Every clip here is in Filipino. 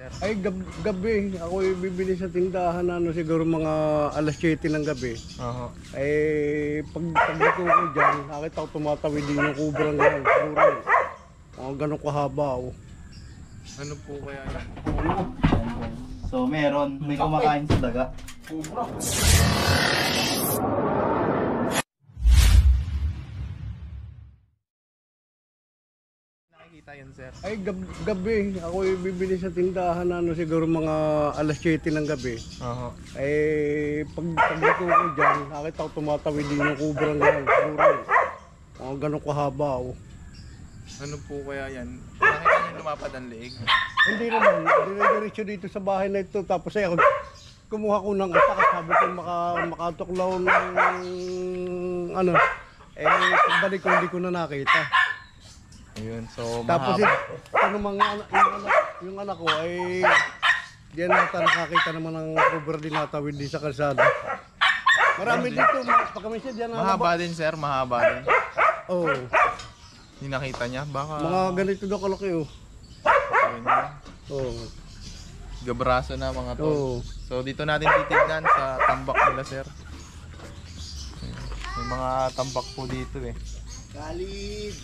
sir? Ay, gabi. Ako bibili sa tindahan na siguro mga alas 7 ng gabi. Oo. Ay, pagdating ko dyan, nakita ko tumatawid din yung kubrang gano'n. Siguro, gano'n kahaba. Oh. Ano po kaya yan? So meron, may kumakain sa daga. Kubra. Nakikita yun, sir? Ay, gabi. Ako bibili sa tindahan na siguro mga alas 7 ng gabi. Oo. Ay, pagdating ko dyan, nakita ko tumatawid din yung kubrang gano'n. Siguro, gano'n kahaba. Oh. Ano po kaya yan? Nakita niyo lumapad ang leeg? Hindi naman, dire-diretso dito sa bahay na ito. Tapos ay ako, kumuha ko ng atak. Sabi ko makatuklaw ng ano. Eh, pagbalik ko hindi ko na nakita. Ayun, so Tapos mahaba. ano mga yung anak ko ay diyan nata nakakita naman ng cover din natawid din sa kalsada. Marami dito, pagkami siya diyan Mahaba din, sir, mahaba din. Oh, Hindi nakita niya, baka... mga ganito daw kalaki oh. Ayun na. Oh. Gabraso na mga to. Oh. So dito natin titignan sa tambak nila, sir. May mga tambak po dito eh. Kalib.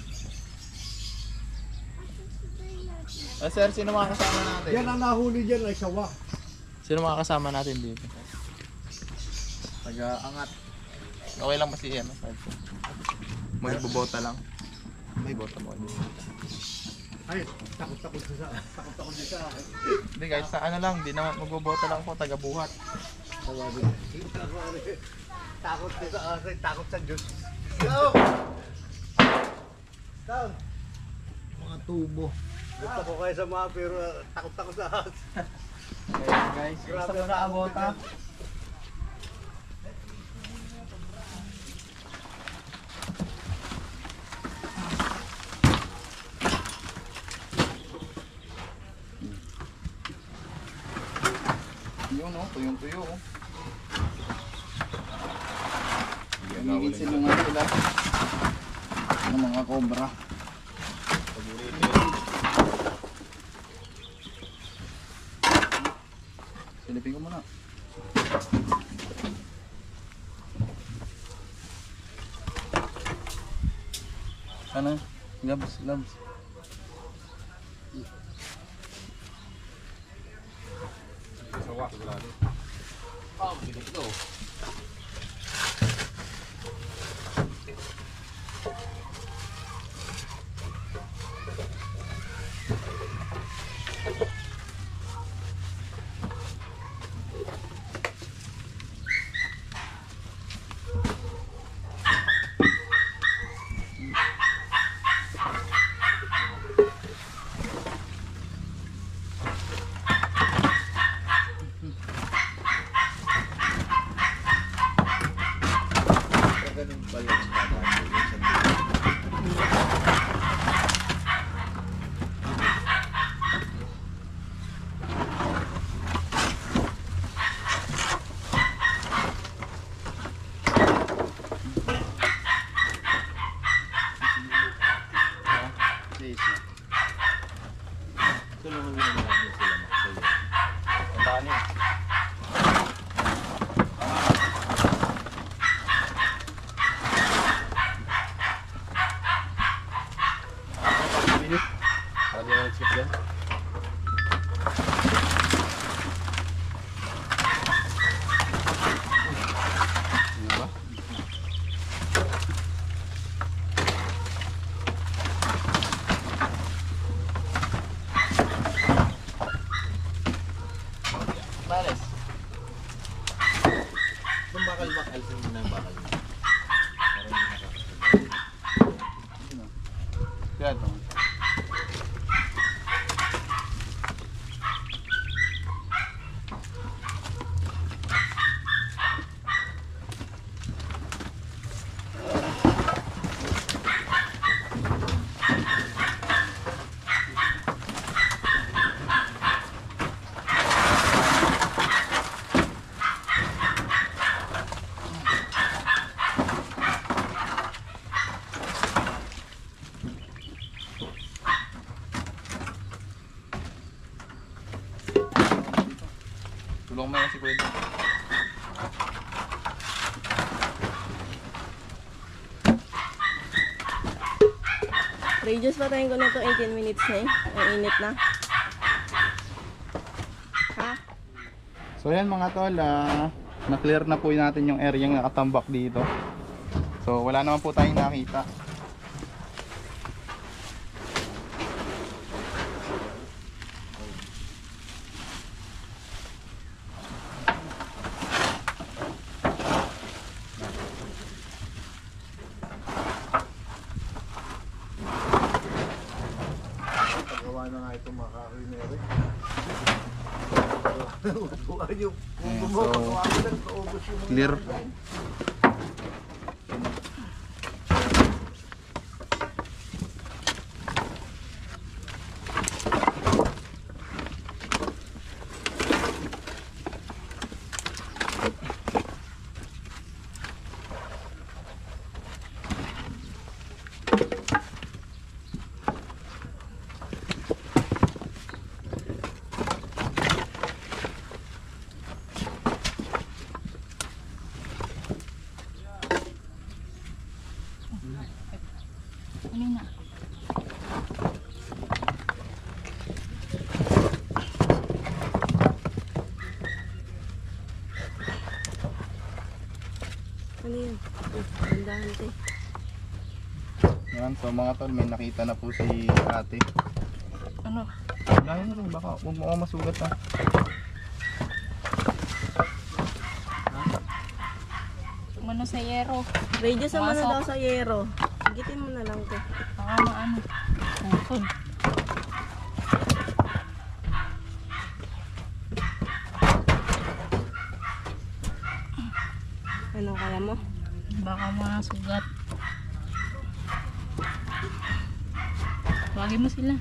Ah, sir, sino mga kasama natin? Yan ang nahuli diyan ay sawa. Sino mga kasama natin dito? Taga-angat. Okay lang ba si ano? Magbobota lang. May bota mo. Ay, takot sa akin. Hindi, kahit sa ano lang, di naman magbobota lang po, taga-buhat. Takot sa Diyos. Down. Mga tubo. Gusto ko kayo sa mga pero takot sa akin. Ayan guys, Gusto mo na abota? yun o, tuyong-tuyo o. Gigitsin mo nga sila ng mga cobra. Silipin ko muna. Ano? Labs. Sawa, sigurado. Bilis to. Tulong mo yan si Kuya. Radius patayin ko na to 18 minutes na eh. Ang init na. Ha? So yan mga tol, na-clear na po natin yung area ng nakatambak dito. So wala naman po tayong nakita. Pagawa na nga itong makakinere. Buwan yung Ayan, mo, so, pagawa ko lang, naubos yung mga clear. Ano yun? Bandahan to eh. Yan, so mga tol, may nakita na po si ate. Ano? Lahin na rin, baka huwag mo ako masugat ha. Mano sa yero. Radius naman na Pumasok. daw sa yero. Gitin mo na lang to. Baka maano. Pusod. Ano kaya mo? Baka masugat. Wagin mo sila.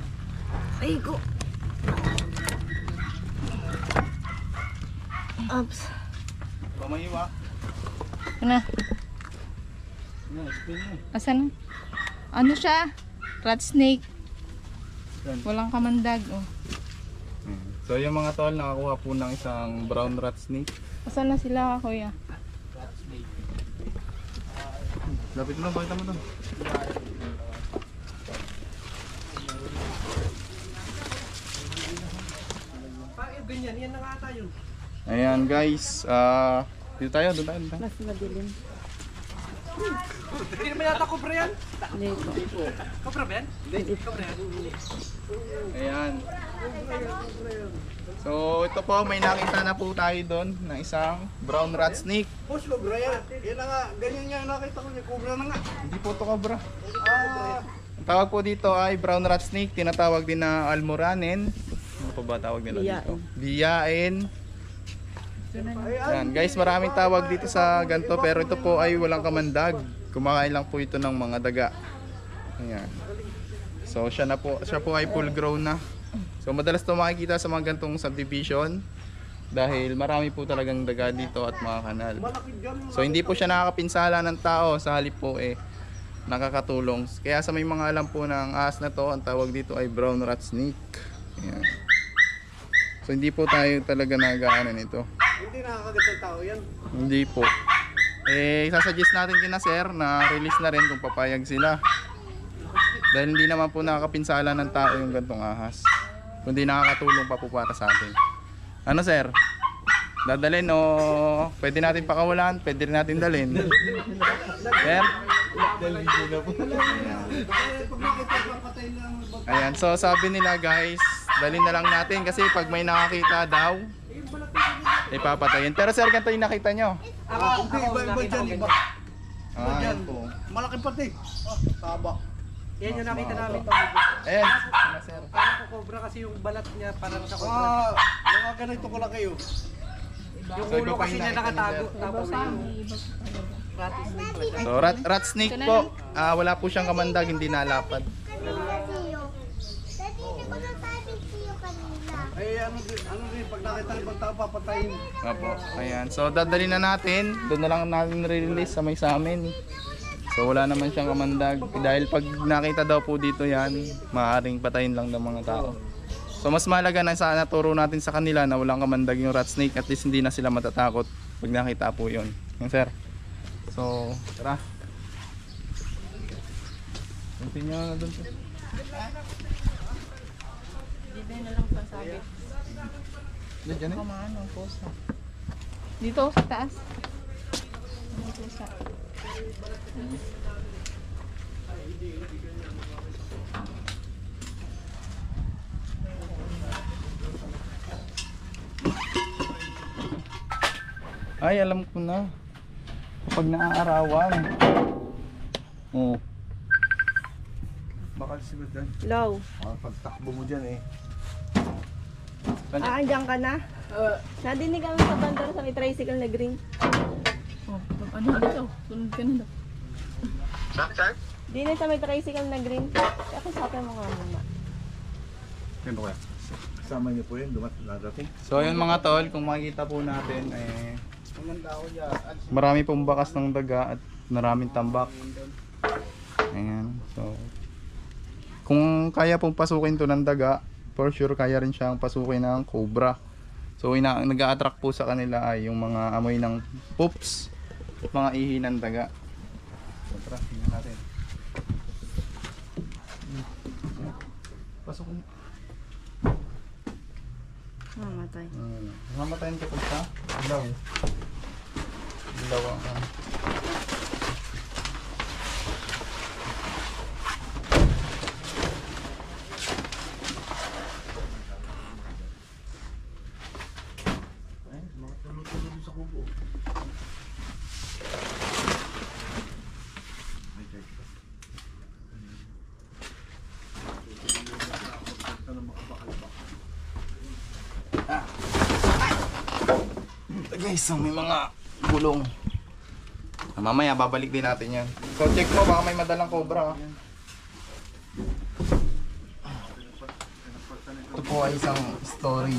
Ay ko! Ups. Pamahiwa. Ito na. Asan? Ano siya? Rat snake. Yan. Walang kamandag. Oh. So yung mga tol, nakakuha po ng isang brown rat snake. Asan na sila, kuya? Lapit mo lang, pakita mo to. ganyan, yan na nga tayo. Ayan guys, dito tayo, doon tayo. Mas madilim. Hindi naman yata kubra yan. Dito. Kubra ba yan? Hindi. Kubra yan. Ayan. So ito po, may nakita na po tayo doon na isang brown rat snake. Boss, kubra yan. Yan na nga, ganyan nga nakita ko niya, kubra na nga. Hindi po ito cobra. Ah, Ang tawag po dito ay brown rat snake, tinatawag din na almoranen. Ano pa ba tawag nila dito? Biyain. Yan, guys, maraming tawag dito sa ganto, pero ito po ay walang kamandag. Kumakain lang po ito ng mga daga. Ayan. So siya po ay full grown na. So madalas ito makikita sa mga gantong subdivision dahil marami po talagang daga dito at mga kanal. malaki dyan. So hindi po siya nakakapinsala ng tao, sa halip po nakakatulong. Kaya sa may mga alam po ng ahas na to, ang tawag dito ay brown rat snake. Ayan. So hindi po tayo talaga nag-aano nito. Hindi nakakagat ng tao yan. Hindi po. Sasuggest natin kina sir na release na rin kung papayag sila. Dahil hindi naman po nakakapinsala ng tao yung gantong ahas. Kundi nakakatulong pa po para sa atin. Ano sir? Dadalhin o pwede natin pakawalan, pwede rin natin dalhin. Sir? Ayan, so sabi nila guys, dalhin na lang natin kasi pag may nakakita daw, ipapatayin. Pero sir, ganito yung nakita nyo. Hindi, iba dyan, iba. Ayan po. Malaki pati. Taba. Yan yung nakita namin. Ayan, sir. Parang ko cobra kasi yung balat niya parang sa cobra. Mga ganito ko lang kayo. Yung So, ulo iba pa kasi yung niya nakita ni nakatago. sir. Tapos yung rat snake pala siya. So rat snake po, wala po siyang kamandag, hindi nalapad. Ay, ano din, pag nakita ng ibang tao, papatayin. Opo. Ayan. So dadali na natin, doon na lang natin release sa may sa amin. So wala naman siyang kamandag dahil pag nakita daw po dito yan, maaaring patayin lang ng mga tao. So mas mahalaga na sana turo natin sa kanila na walang kamandag yung rat snake, at least hindi na sila matatakot pag nakita po yun. Yan sir. So tara. Continue na doon sir. Dito na lang pasabi. Diyan eh. Kumaan ang pusa. Dito sa taas. Ang pusa. Ay, alam ko na. Kapag naaarawan. Oh. Bakal siguro dyan. Low. Pagtakbo mo dyan eh. Andiyan ka na? Nadinig kami sa bandara sa may tricycle na green. Oh, ano dito? Sunod ka na daw. Di na sa may tricycle na green. Kaya kasabi mo nga muna. Yan ba kaya? Kasama niyo po yun, narating. So yun mga tol, kung makikita po natin marami pong bakas ng daga at maraming tambak. Ayan. So kung kaya pong pasukin to ng daga, for sure kaya rin siyang pasukin ng cobra. So nag-a-attract po sa kanila ay yung mga amoy ng poops, mga ihi ng daga. So tara, tingnan natin. Pasukin. Mamatay. Mamatayin ka pag sa ilaw. Ilaw ang guys, may mga gulong. Mamaya babalik din natin yan. So check mo, baka may madalang cobra. Ito po ay isang story.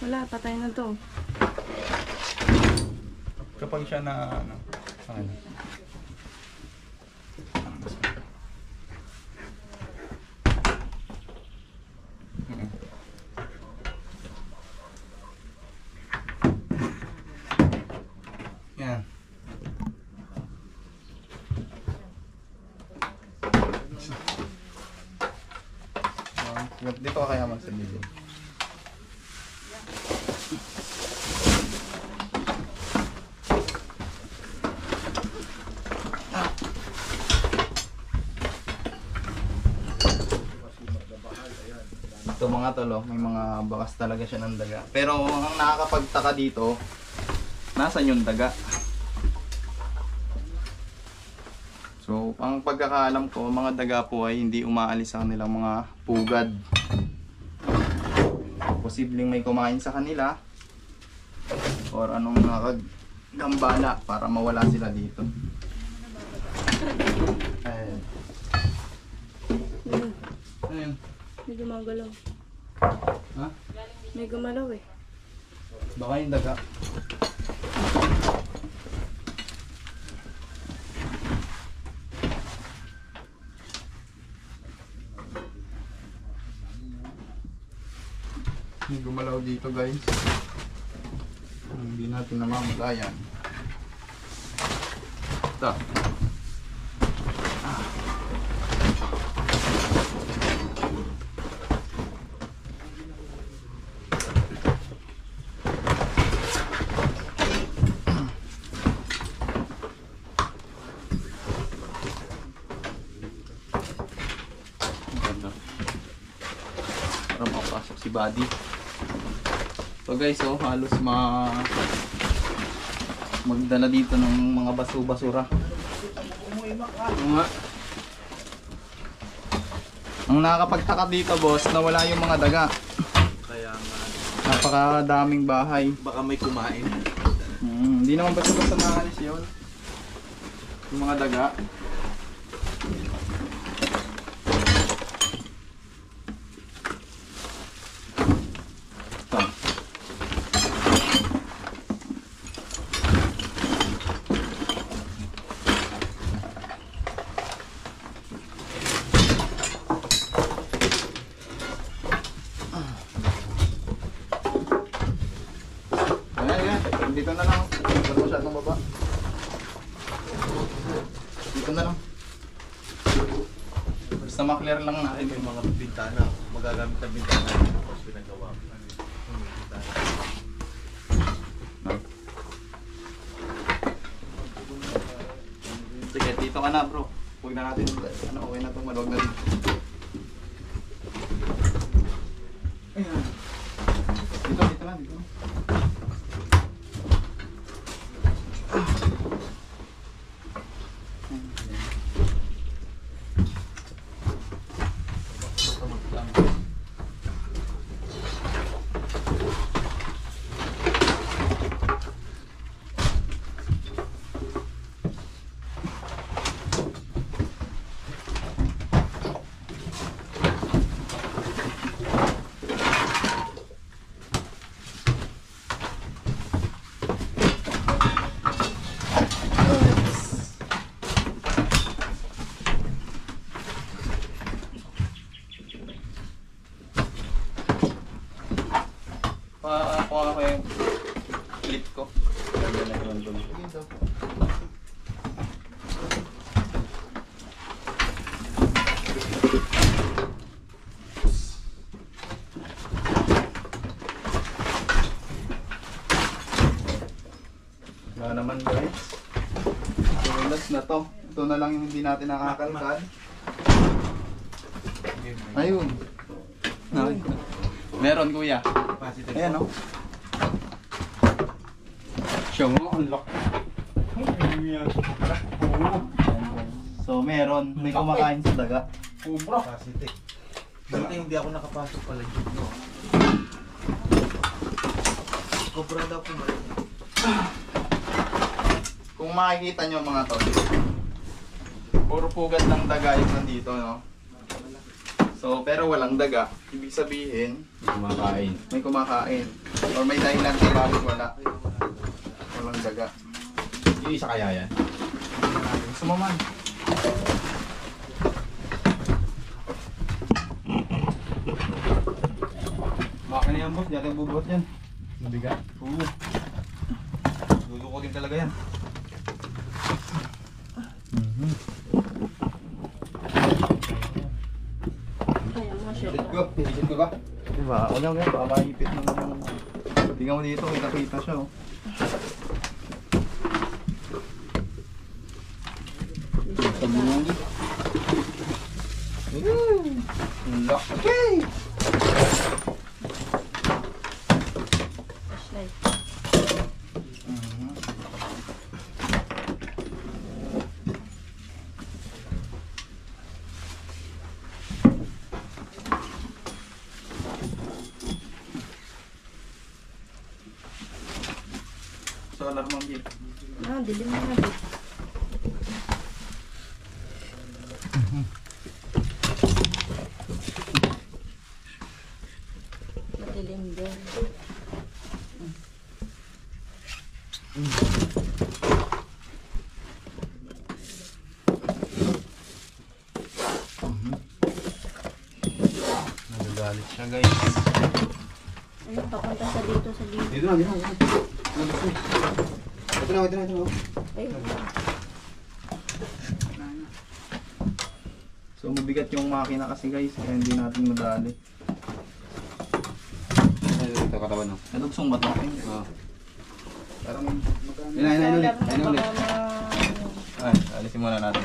Wala, patay na to. Kapag siya na ano, yan. Dito ka kaya magsabihin. Ito mga tolo, may mga bakas talaga siya ng daga. Pero ang nakakapagtaka dito, nasan yung daga? So, ang pagkakaalam ko, mga daga po ay hindi umaalis sa kanilang mga pugad. Posibleng may kumain sa kanila or anong nakagambala para mawala sila dito. Ayan. Ayan. May gumagalaw. Ha? May gumalaw eh. Baka yung daga. May gumalaw dito guys. Hindi natin namamalayan. Ito. Para makapasok si Buddy. So guys, oh, halos magdala dito ng mga basura. Ang nakakapagtaka dito boss, nawala yung mga daga. Kaya nga, Napakadaming bahay. baka may kumain. Hindi naman basta-basta naalis yun. Yung mga daga. Ito. maklear lang natin. May mga bintana, magagamit na bintana. Tapos pinagawa ko. Sige, dito ka na bro. Huwag na natin, okay na itong maluwag na dito. Ayan. Dito na. Pakuha ko yung clip ko. Ganda na yung doon. Wala naman guys. So last na to. Ito na lang yung hindi natin nakakalkad. Ayun. Meron kuya. Ayan o. Siya mo, ang lock. So meron, may kumakain sa daga. Capacity. Dati hindi ako nakapasok pala dito. Cobra daw po Kung makikita nyo mga to, puro pugat ng daga yung nandito, no? So, pero walang daga. Ibig sabihin, may kumakain. Or may dahilan kung bakit wala. Walang daga. Yung isa kaya yan? Gusto mo man. Baka na yan boss, di natin bubuhat yan. Mabigat? Oo. Dudukotin talaga yan. Kaya mo siya. Pisit ko ba? Diba? Wala nga, baka mahipit mo naman. Tingnan mo dito, kita-kita siya oh. Pagbumungi. Okay! Flashlight. Solar monkey. Ah, dilim na nga. Madilim din. Nagagalit siya guys. Ayun, papunta sa dito sa dito. Dito na. Ito na. Ayun. So mabigat yung makina kasi guys, kaya hindi natin madali. Ito katawan no? Nadugsong ba ito? Oo. Parang Ayun ulit. Ay, alisin muna natin.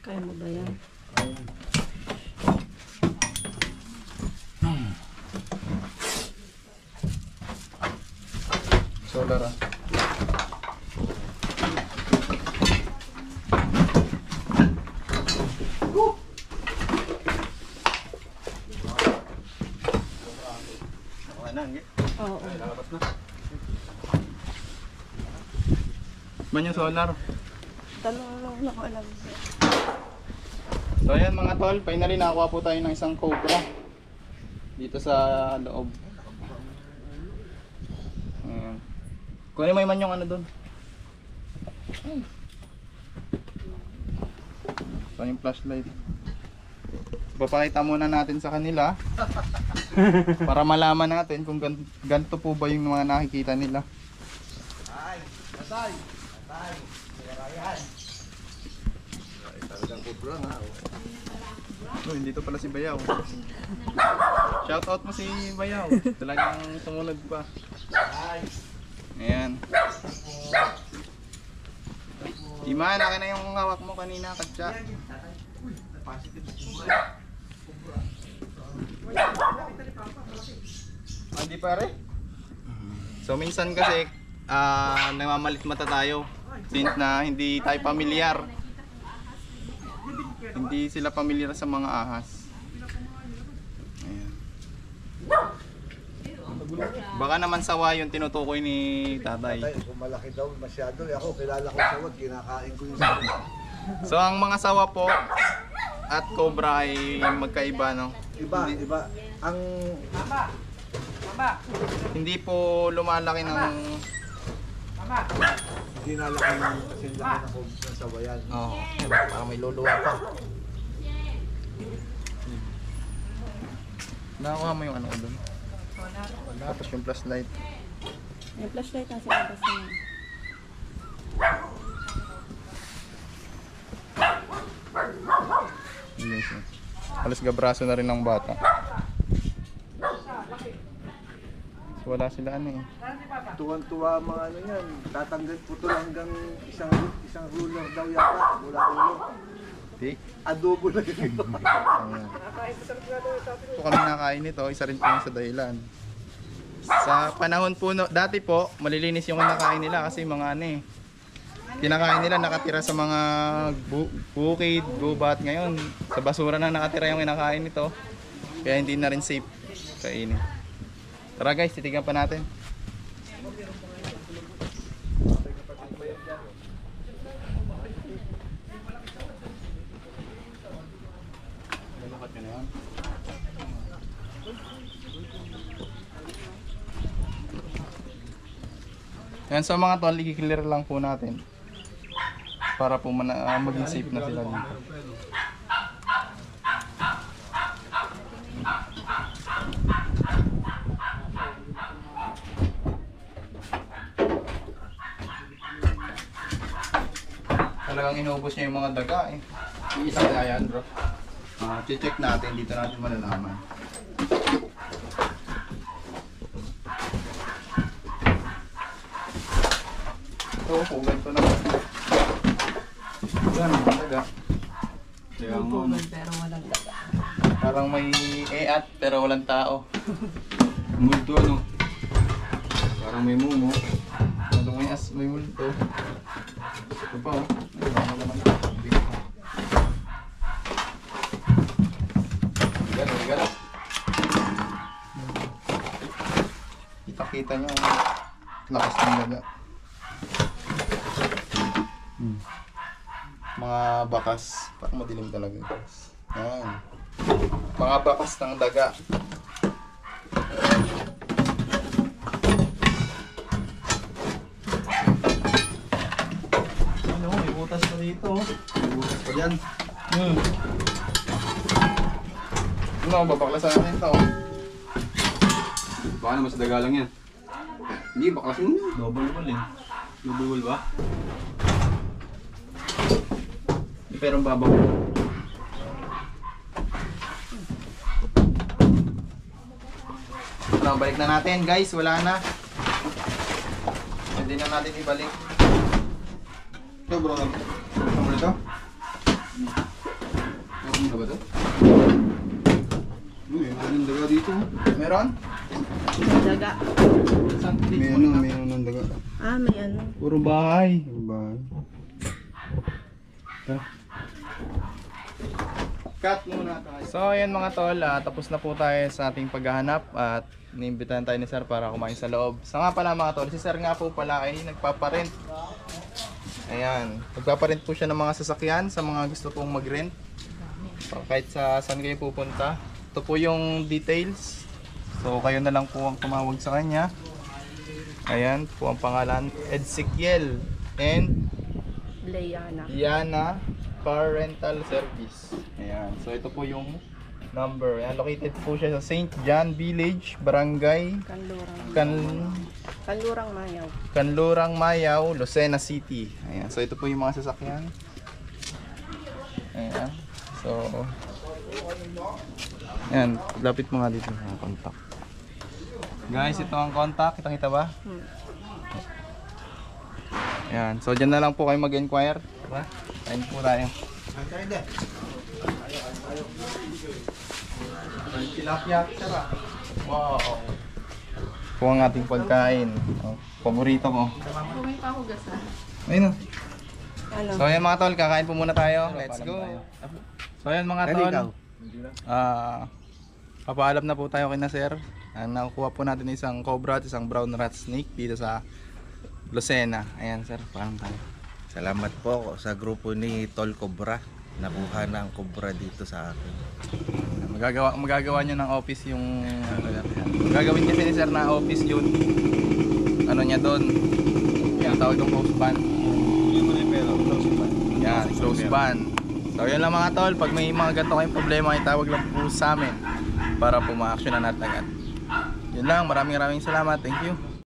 Kaya mo ba yan? Solar ah. Oo. Man yung solar. Tanong lang ako alam. So ayan mga tol, finally nakakuha po tayo ng isang Cobra. Dito sa loob. Ayan. Kunin mo man yung ano doon. Ito yung flashlight. Papakita muna natin sa kanila para malaman natin kung ganito po ba yung mga nakikita nila. Oh, dito pala si Bayaw. Shoutout mo si Bayaw. Talagang sumunod pa. Ayan. Iman, akin na yung hawak mo kanina, Katya. Hindi pare. So minsan kasi namamalit mata tayo since na hindi tayo pamilyar. Hindi sila pamilyar sa mga ahas. Ayan. Baka naman sawa yung tinutukoy ni tatay. Kung malaki daw masyado, ako kilala ko sa wag, kinakain ko yung sawa. So ang mga sawa po at cobra ay magkaiba, no? Iba. Ang Hindi po lumalaki ng hindi nalaki ng kasi laki ng sawayan. oh, parang may luluwa pa. Nakakuha mo yung ano ko doon. Tapos yung flashlight. Yung flashlight nasa labas na yun. Yun siya. Halos gabraso na rin ng bata. So, wala sila ano eh. Tuwan-tuwa mga ano yan. Tatanggal putol hanggang isang ruler daw yata. Wala ulo. Di? Adobo na yun. Ayan. So kami nakain nito, isa rin po yung sa dahilan. Sa panahon po, dati po, malilinis yung kinakain nila kasi mga ano eh. Kinakain nila nakatira sa mga bukid, gubat. Ngayon, sa basura na nakatira yung kinakain nito. Kaya hindi na rin safe kainin. Tara guys, titigan pa natin. Yan, so mga tol, i-clear lang po natin para po maging safe na sila dito. Talagang inubos niya yung mga daga eh. Isa na yan bro. Check natin, dito natin malalaman. Ito, kung ganito na. Yan, mga daga. Pero walang daga. Parang may eat pero walang tao. Multo ano? Parang may mumo. Ano may multo. Ito pa oh. Ano naman. Gano'n. Kita-kita nyo ang lakas ng daga. Mga bakas. Parang madilim talaga. Yan. Mga bakas ng daga. Ano, may butas pa dito. May butas pa dyan. Ano, babaklasan natin ito. Baka naman sa daga lang yan. Hindi, baklasin mo. Double wall eh. Double wall ba? Pero babaw. Ano, balik na natin guys, wala na. Hindi na natin ibalik. Ito bro, ano mo ito? Ano ba ito? Uy, ang daga dito. Meron? Daga. May ano ng daga. Ah, may ano. Puro bahay. Puro bahay. Cut muna tayo. So ayan mga tol, tapos na po tayo sa ating paghahanap at niimbitahan tayo ni Sir para kumain sa loob. So nga pala mga tol, si Sir nga po pala ay nagpaparent. Ayan, nagpaparent po siya ng mga sasakyan sa mga gusto pong mag-rent. Kahit sa saan kayo pupunta. Ito po yung details. So kayo na lang po ang tumawag sa kanya. Ayan po ang pangalan, Ezekiel and Leyana. Diana Car Rental Service. Ayan. So ito po yung number. Ayan, located po siya sa St. John Village, Barangay Kanlurang Mayaw. Kanlurang Mayaw, Lucena City. Ayan. So ito po yung mga sasakyan. Ayan. So ayan, lapit mo nga dito mga contact. Guys, ito ang contact. Kita ba? Ayan. So dyan na lang po kayo mag-inquire. Diba? Kain po tayo. Tilapia, sarap. Wow. Po ang ating pagkain. Oh, paborito ko. May pahugasan. Ayun. Ano? So ayan mga tol, kakain po muna tayo. Let's go. So ayan mga tol. Papaalam na po tayo kay na sir. Nakukuha po natin isang cobra at isang brown rat snake dito sa Lucena. Ayan sir, paalam tayo. Salamat po sa grupo ni Tol Cobra. Nakuha na ang cobra dito sa akin. Magagawa nyo ng office yung gagawin kasi ni sir na office yun. Ano niya doon? Yung tawag yung close ban. Yan, close ban. So yun lang mga tol, pag may mga ganito kayong problema, itawag lang po sa amin para po ma-actionan natin agad. Yun lang, maraming salamat. Thank you.